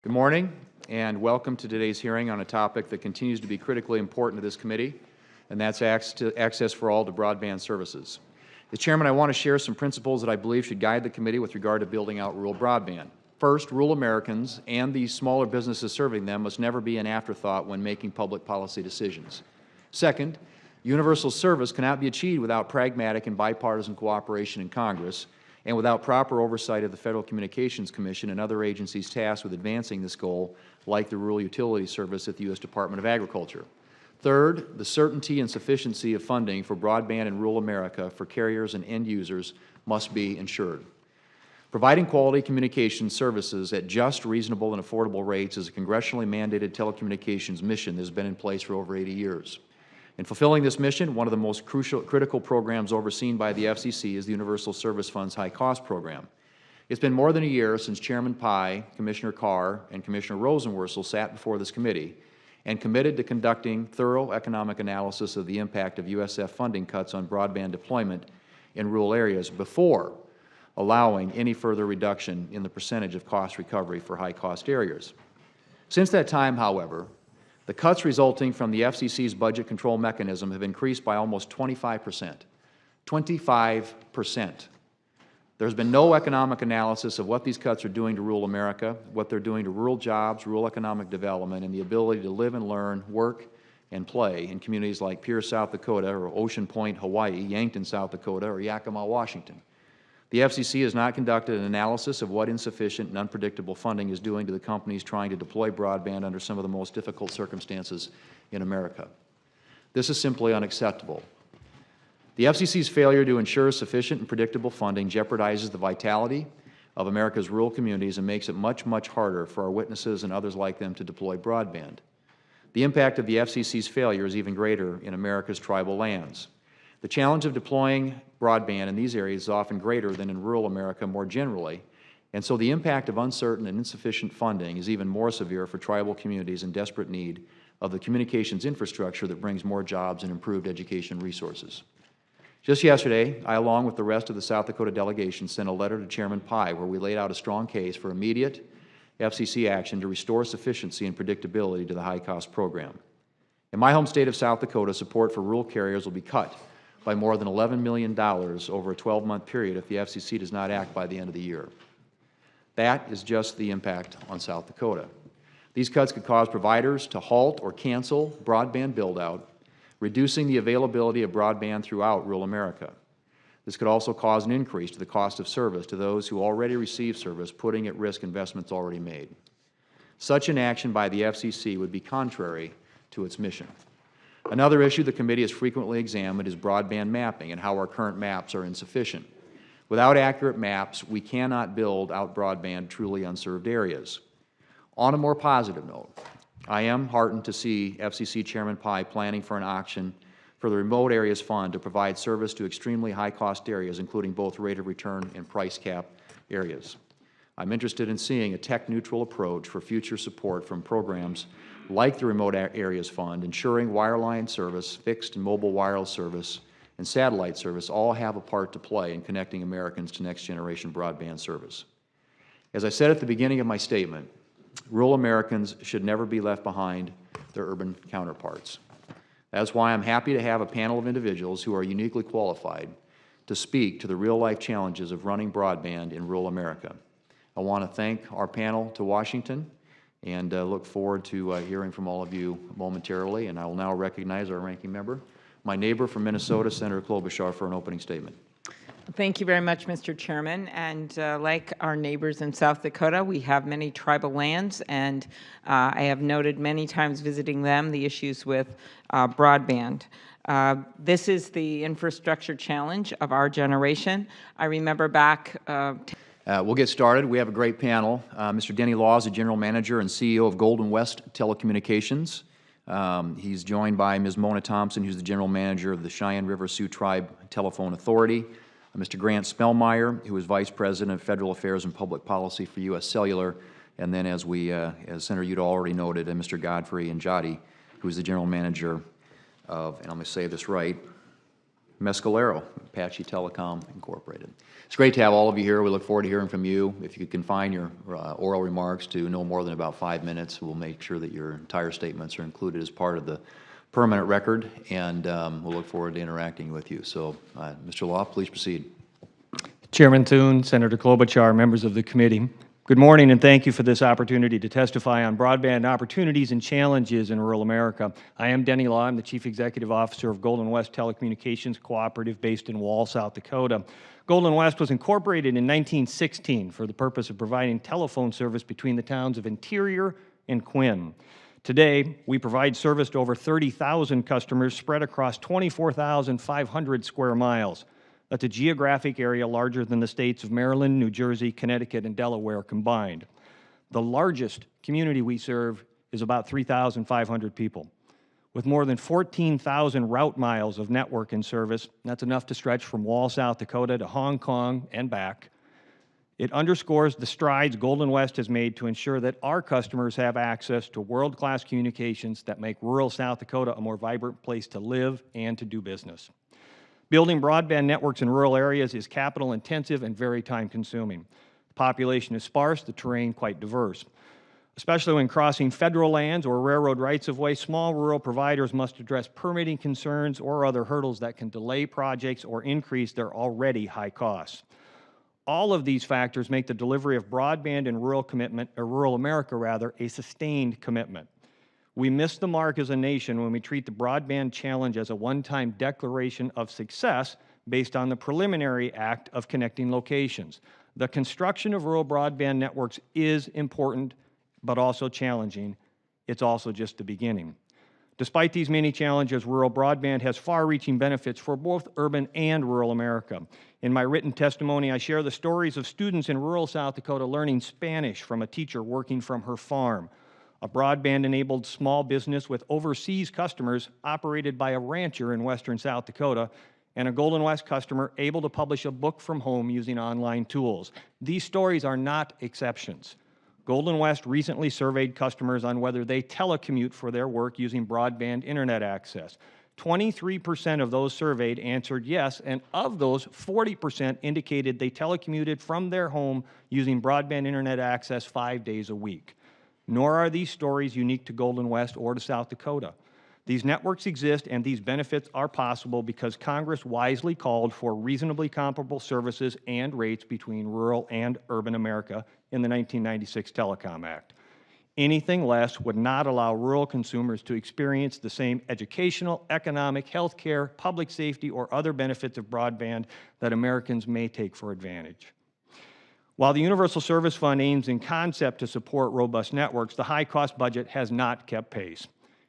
Good morning and welcome to today's hearing on a topic that continues to be critically important to this committee, and that's access for all to broadband services. As Chairman, I want to share some principles that I believe should guide the committee with regard to building out rural broadband. First, rural Americans and the smaller businesses serving them must never be an afterthought when making public policy decisions. Second, universal service cannot be achieved without pragmatic and bipartisan cooperation in Congress and without proper oversight of the Federal Communications Commission and other agencies tasked with advancing this goal, like the Rural Utility Service at the U.S. Department of Agriculture. Third, the certainty and sufficiency of funding for broadband in rural America for carriers and end users must be ensured. Providing quality communications services at just, reasonable, and affordable rates is a congressionally mandated telecommunications mission that has been in place for over 80 years. In fulfilling this mission, one of the most critical programs overseen by the FCC is the Universal Service Fund's High Cost Program. It's been more than a year since Chairman Pai, Commissioner Carr, and Commissioner Rosenworcel sat before this committee and committed to conducting thorough economic analysis of the impact of USF funding cuts on broadband deployment in rural areas before allowing any further reduction in the percentage of cost recovery for high-cost areas. Since that time, however, the cuts resulting from the FCC's budget control mechanism have increased by almost 25%. 25%. There's been no economic analysis of what these cuts are doing to rural America, what they're doing to rural jobs, rural economic development, and the ability to live and learn, work, and play in communities like Pierce, South Dakota, or Ocean Point, Hawaii, Yankton, South Dakota, or Yakima, Washington. The FCC has not conducted an analysis of what insufficient and unpredictable funding is doing to the companies trying to deploy broadband under some of the most difficult circumstances in America. This is simply unacceptable. The FCC's failure to ensure sufficient and predictable funding jeopardizes the vitality of America's rural communities and makes it much, much harder for our witnesses and others like them to deploy broadband. The impact of the FCC's failure is even greater in America's tribal lands. The challenge of deploying broadband in these areas is often greater than in rural America more generally, and so the impact of uncertain and insufficient funding is even more severe for tribal communities in desperate need of the communications infrastructure that brings more jobs and improved education resources. Just yesterday, I, along with the rest of the South Dakota delegation, sent a letter to Chairman Pai where we laid out a strong case for immediate FCC action to restore sufficiency and predictability to the high-cost program. In my home state of South Dakota, support for rural carriers will be cut by more than $11 million over a 12-month period if the FCC does not act by the end of the year. That is just the impact on South Dakota. These cuts could cause providers to halt or cancel broadband build-out, reducing the availability of broadband throughout rural America. This could also cause an increase to the cost of service to those who already receive service, putting at risk investments already made. Such an action by the FCC would be contrary to its mission. Another issue the committee has frequently examined is broadband mapping and how our current maps are insufficient. Without accurate maps, we cannot build out broadband truly unserved areas. On a more positive note, I am heartened to see FCC Chairman Pai planning for an auction for the Remote Areas Fund to provide service to extremely high-cost areas, including both rate of return and price cap areas. I'm interested in seeing a tech-neutral approach for future support from programs like the Remote Areas Fund, ensuring wireline service, fixed and mobile wireless service, and satellite service all have a part to play in connecting Americans to next-generation broadband service. As I said at the beginning of my statement, rural Americans should never be left behind their urban counterparts. That's why I'm happy to have a panel of individuals who are uniquely qualified to speak to the real-life challenges of running broadband in rural America. I want to thank our panel to Washington and look forward to hearing from all of you momentarily. And I will now recognize our ranking member, my neighbor from Minnesota, Senator Klobuchar, for an opening statement. Thank you very much, Mr. Chairman. And like our neighbors in South Dakota, we have many tribal lands, and I have noted many times visiting them the issues with broadband. This is the infrastructure challenge of our generation. I remember back we'll get started. We have a great panel. Mr. Denny Law is the General Manager and CEO of Golden West Telecommunications. He's joined by Ms. Mona Thompson, who's the General Manager of the Cheyenne River Sioux Tribe Telephone Authority. Mr. Grant Spellmeyer, who is Vice President of Federal Affairs and Public Policy for U.S. Cellular. And then, as Senator Udall already noted, Mr. Godfrey Njati, who is the General Manager of, and I'm going to say this right, Mescalero, Apache Telecom Incorporated. It's great to have all of you here. We look forward to hearing from you. If you could confine your oral remarks to no more than about 5 minutes, we'll make sure that your entire statements are included as part of the permanent record, and we'll look forward to interacting with you. So, Mr. Law, please proceed. Chairman Thune, Senator Klobuchar, members of the committee, good morning and thank you for this opportunity to testify on broadband opportunities and challenges in rural America. I am Denny Law. I'm the Chief Executive Officer of Golden West Telecommunications Cooperative based in Wall, South Dakota. Golden West was incorporated in 1916 for the purpose of providing telephone service between the towns of Interior and Quinn. Today, we provide service to over 30,000 customers spread across 24,500 square miles. That's a geographic area larger than the states of Maryland, New Jersey, Connecticut, and Delaware combined. The largest community we serve is about 3,500 people. With more than 14,000 route miles of network in service, that's enough to stretch from Wall, South Dakota to Hong Kong and back. It underscores the strides Golden West has made to ensure that our customers have access to world-class communications that make rural South Dakota a more vibrant place to live and to do business. Building broadband networks in rural areas is capital-intensive and very time-consuming. The population is sparse, the terrain quite diverse. Especially when crossing federal lands or railroad rights-of-way, small rural providers must address permitting concerns or other hurdles that can delay projects or increase their already high costs. All of these factors make the delivery of broadband in rural America, a sustained commitment. We miss the mark as a nation when we treat the broadband challenge as a one-time declaration of success based on the preliminary act of connecting locations. The construction of rural broadband networks is important, but also challenging. It's also just the beginning. Despite these many challenges, rural broadband has far-reaching benefits for both urban and rural America. In my written testimony, I share the stories of students in rural South Dakota learning Spanish from a teacher working from her farm, a broadband-enabled small business with overseas customers operated by a rancher in western South Dakota, and a Golden West customer able to publish a book from home using online tools. These stories are not exceptions. Golden West recently surveyed customers on whether they telecommute for their work using broadband internet access. 23% of those surveyed answered yes, and of those, 40% indicated they telecommuted from their home using broadband internet access 5 days a week. Nor are these stories unique to Golden West or to South Dakota. These networks exist and these benefits are possible because Congress wisely called for reasonably comparable services and rates between rural and urban America in the 1996 Telecom Act. Anything less would not allow rural consumers to experience the same educational, economic, healthcare, public safety, or other benefits of broadband that Americans may take for advantage. While the Universal Service Fund aims in concept to support robust networks, the high-cost budget has not kept pace.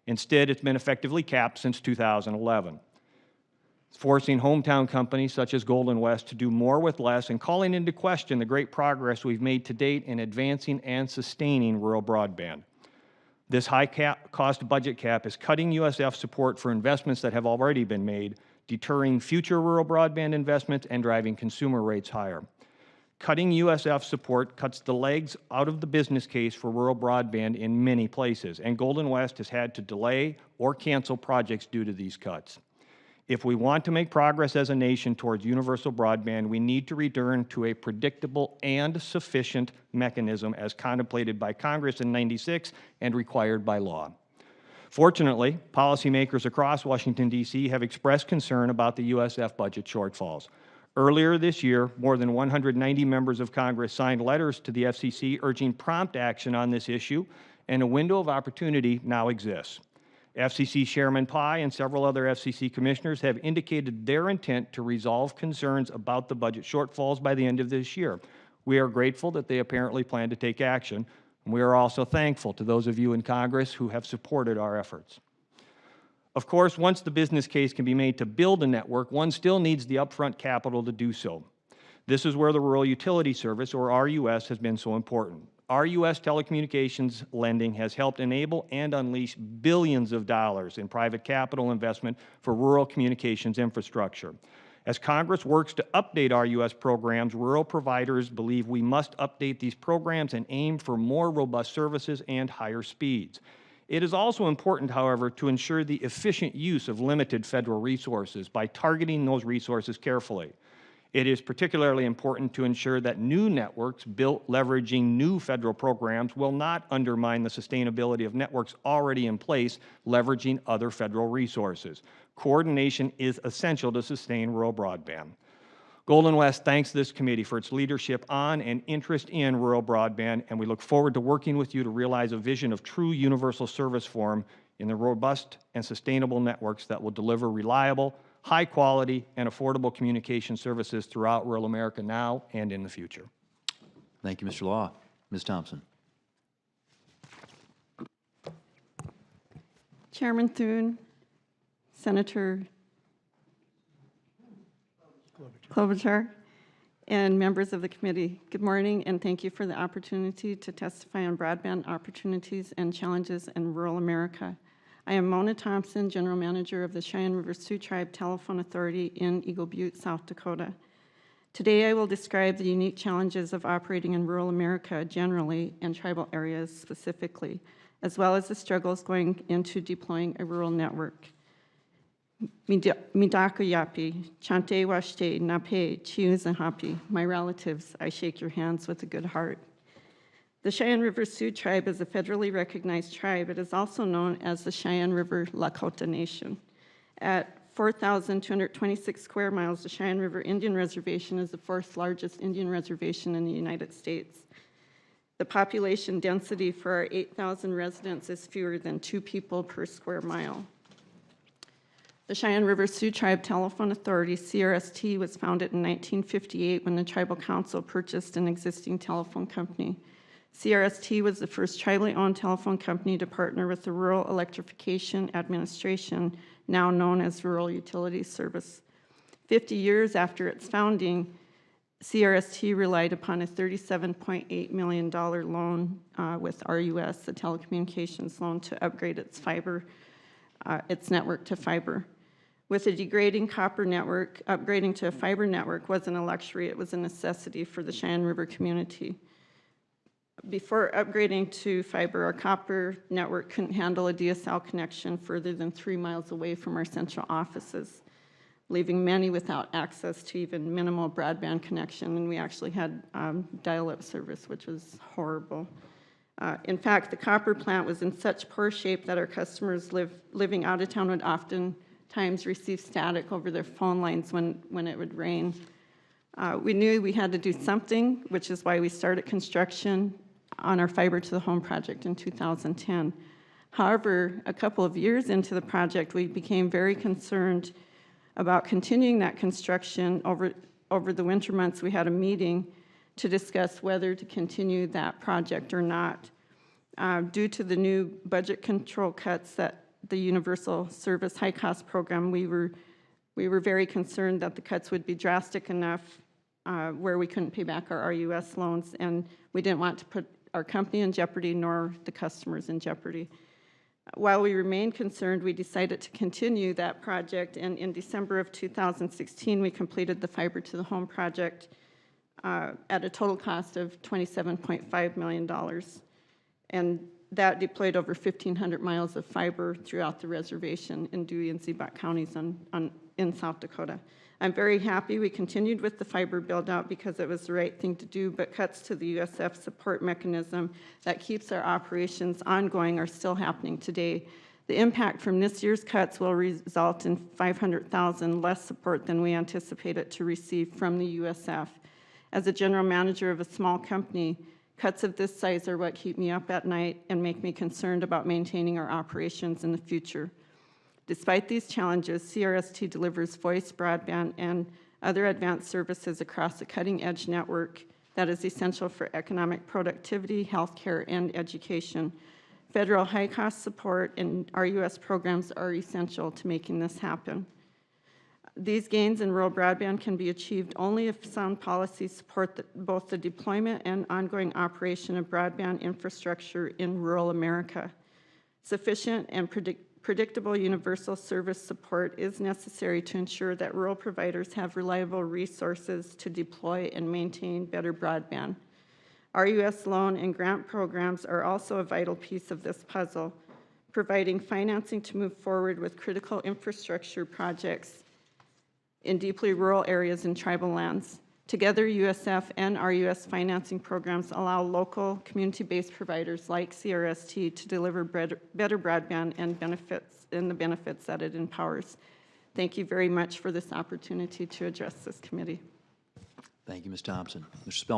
Instead, it's been effectively capped since 2011. It's forcing hometown companies such as Golden West to do more with less and calling into question the great progress we've made to date in advancing and sustaining rural broadband. This high-cost budget cap is cutting USF support for investments that have already been made, deterring future rural broadband investments, and driving consumer rates higher. Cutting USF support cuts the legs out of the business case for rural broadband in many places, and Golden West has had to delay or cancel projects due to these cuts. If we want to make progress as a nation towards universal broadband, we need to return to a predictable and sufficient mechanism as contemplated by Congress in '96 and required by law. Fortunately, policymakers across Washington, D.C. have expressed concern about the USF budget shortfalls. Earlier this year, more than 190 members of Congress signed letters to the FCC urging prompt action on this issue, and a window of opportunity now exists. FCC Chairman Pai and several other FCC commissioners have indicated their intent to resolve concerns about the budget shortfalls by the end of this year. We are grateful that they apparently plan to take action, and we are also thankful to those of you in Congress who have supported our efforts. Of course, once the business case can be made to build a network, one still needs the upfront capital to do so. This is where the Rural Utility Service, or RUS, has been so important. RUS telecommunications lending has helped enable and unleash billions of dollars in private capital investment for rural communications infrastructure. As Congress works to update RUS programs, rural providers believe we must update these programs and aim for more robust services and higher speeds. It is also important, however, to ensure the efficient use of limited federal resources by targeting those resources carefully. It is particularly important to ensure that new networks built leveraging new federal programs will not undermine the sustainability of networks already in place leveraging other federal resources. Coordination is essential to sustain rural broadband. Golden West thanks this committee for its leadership on and interest in rural broadband, and we look forward to working with you to realize a vision of true universal service form in the robust and sustainable networks that will deliver reliable, high quality, and affordable communication services throughout rural America now and in the future. Thank you, Mr. Law. Ms. Thompson. Chairman Thune, Senator Klobuchar, and members of the committee, good morning, and thank you for the opportunity to testify on broadband opportunities and challenges in rural America. I am Mona Thompson, General Manager of the Cheyenne River Sioux Tribe Telephone Authority in Eagle Butte, South Dakota. Today I will describe the unique challenges of operating in rural America generally and tribal areas specifically, as well as the struggles going into deploying a rural network. Midako Yapi, Chante Washte, Nape, Chiuzahapi, my relatives, I shake your hands with a good heart. The Cheyenne River Sioux Tribe is a federally recognized tribe. It is also known as the Cheyenne River Lakota Nation. At 4,226 square miles, the Cheyenne River Indian Reservation is the fourth largest Indian reservation in the United States. The population density for our 8,000 residents is fewer than 2 people per square mile. The Cheyenne River Sioux Tribe Telephone Authority, CRST, was founded in 1958 when the Tribal Council purchased an existing telephone company. CRST was the first tribally owned telephone company to partner with the Rural Electrification Administration, now known as Rural Utilities Service. 50 years after its founding, CRST relied upon a $37.8 million loan with RUS, the Telecommunications loan, to upgrade its network to fiber. With a degrading copper network, upgrading to a fiber network wasn't a luxury, it was a necessity for the Cheyenne River community. Before upgrading to fiber, our copper network couldn't handle a DSL connection further than 3 miles away from our central offices, leaving many without access to even minimal broadband connection, and we actually had dial-up service, which was horrible. In fact, the copper plant was in such poor shape that our customers living out of town would oftentimes receive static over their phone lines when it would rain. We knew we had to do something, which is why we started construction on our Fiber to the Home project in 2010. However, a couple of years into the project, we became very concerned about continuing that construction. Over the winter months, we had a meeting to discuss whether to continue that project or not. Due to the new budget control cuts that the Universal Service High Cost Program, we were very concerned that the cuts would be drastic enough where we couldn't pay back our RUS loans, and we didn't want to put our company in jeopardy nor the customers in jeopardy. While we remained concerned, we decided to continue that project, and in December of 2016, we completed the Fiber to the Home project at a total cost of $27.5 million. And that deployed over 1,500 miles of fiber throughout the reservation in Dewey and Ziebach counties in South Dakota. I'm very happy we continued with the fiber build-out because it was the right thing to do, but cuts to the USF support mechanism that keeps our operations ongoing are still happening today. The impact from this year's cuts will result in $500,000 less support than we anticipated to receive from the USF. As a general manager of a small company, cuts of this size are what keep me up at night and make me concerned about maintaining our operations in the future. Despite these challenges, CRST delivers voice, broadband, and other advanced services across a cutting-edge network that is essential for economic productivity, healthcare, and education. Federal high-cost support and RUS programs are essential to making this happen. These gains in rural broadband can be achieved only if sound policies support both the deployment and ongoing operation of broadband infrastructure in rural America. Sufficient and predictable universal service support is necessary to ensure that rural providers have reliable resources to deploy and maintain better broadband. RUS loan and grant programs are also a vital piece of this puzzle. providing financing to move forward with critical infrastructure projects in deeply rural areas and tribal lands. Together, USF and RUS financing programs allow local community-based providers like R-S.D to deliver better broadband and the benefits that it empowers. Thank you very much for this opportunity to address this committee. Thank you, Ms. Thompson. Mr. Spellman.